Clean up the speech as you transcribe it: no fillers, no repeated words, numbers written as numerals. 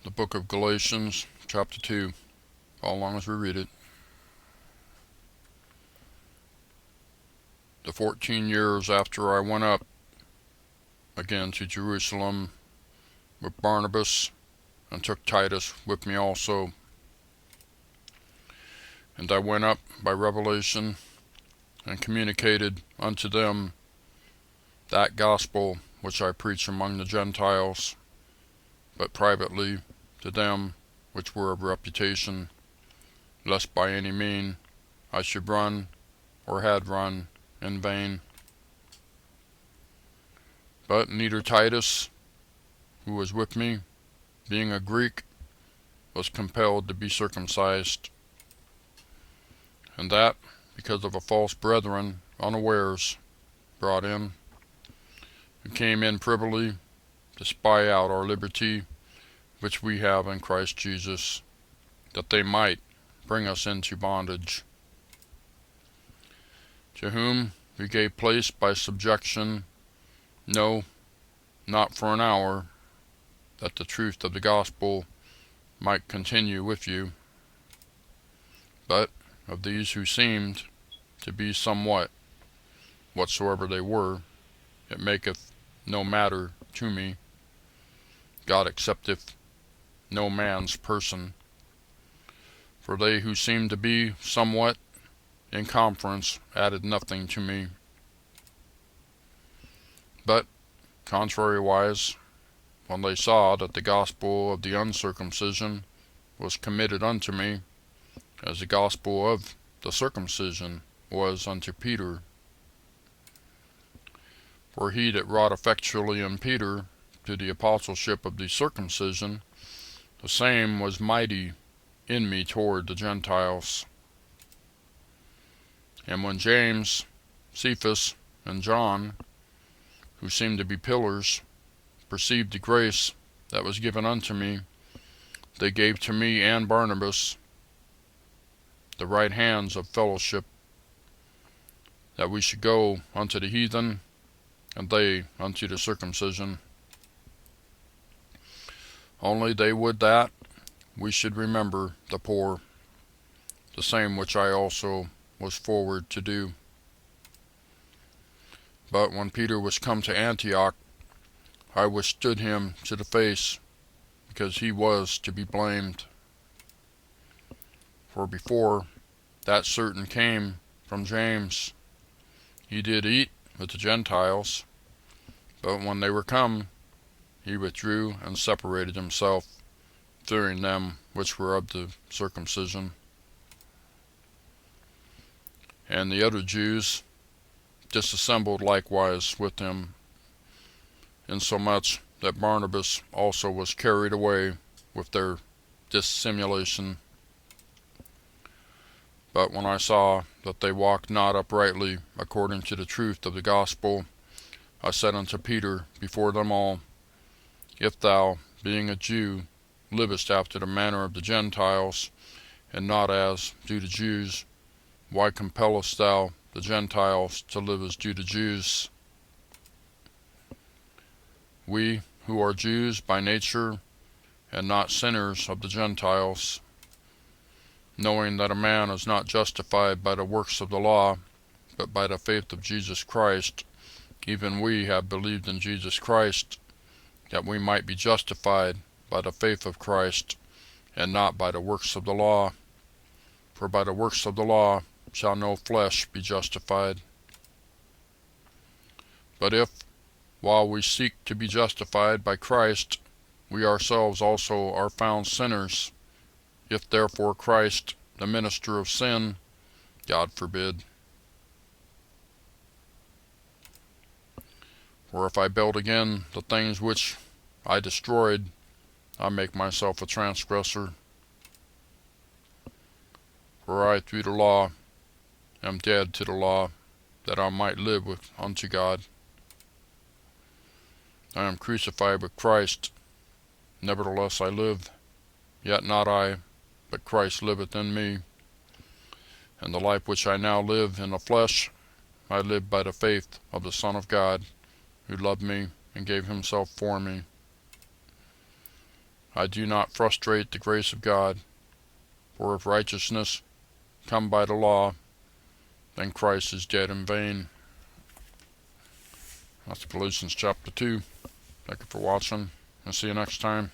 The Book of Galatians Chapter 2. Follow along as we read it. The 14 years after I went up again to Jerusalem with Barnabas, and took Titus with me also. And I went up by revelation, and communicated unto them that gospel which I preach among the Gentiles, but privately to them which were of reputation, lest by any mean I should run, or had run, in vain. But neither Titus, who was with me, being a Greek, was compelled to be circumcised, and that because of a false brethren unawares brought in, who came in privily to spy out our liberty which we have in Christ Jesus, that they might bring us into bondage, to whom we gave place by subjection, no, not for an hour, that the truth of the gospel might continue with you. But of these who seemed to be somewhat, whatsoever they were, it maketh no matter to me. God accepteth no man's person. For they who seemed to be somewhat in conference added nothing to me. But, contrariwise, when they saw that the gospel of the uncircumcision was committed unto me, as the gospel of the circumcision was unto Peter. For he that wrought effectually in Peter to the apostleship of the circumcision, the same was mighty in me toward the Gentiles. And when James, Cephas, and John, who seemed to be pillars, perceived the grace that was given unto me, they gave to me and Barnabas the right hands of fellowship, that we should go unto the heathen, and they unto the circumcision. Only they would that we should remember the poor, the same which I also was forward to do. But when Peter was come to Antioch, I withstood him to the face, because he was to be blamed. For before that certain came from James, he did eat with the Gentiles, but when they were come, he withdrew and separated himself, fearing them which were of the circumcision. And the other Jews disassembled likewise with him, insomuch that Barnabas also was carried away with their dissimulation. But when I saw that they walked not uprightly according to the truth of the gospel, I said unto Peter before them all, If thou, being a Jew, livest after the manner of the Gentiles, and not as do the Jews, why compellest thou the Gentiles to live as do the Jews? We, who are Jews by nature, and not sinners of the Gentiles, knowing that a man is not justified by the works of the law, but by the faith of Jesus Christ, even we have believed in Jesus Christ, that we might be justified by the faith of Christ, and not by the works of the law. For by the works of the law shall no flesh be justified. But if, while we seek to be justified by Christ, we ourselves also are found sinners, if therefore Christ, the minister of sin, God forbid. For if I build again the things which I destroyed, I make myself a transgressor. For I through the law am dead to the law, that I might live unto God. I am crucified with Christ, nevertheless I live, yet not I, but Christ liveth in me. And the life which I now live in the flesh, I live by the faith of the Son of God, who loved me and gave himself for me. I do not frustrate the grace of God, for if righteousness come by the law, then Christ is dead in vain. That's Galatians chapter 2. Thank you for watching, and see you next time.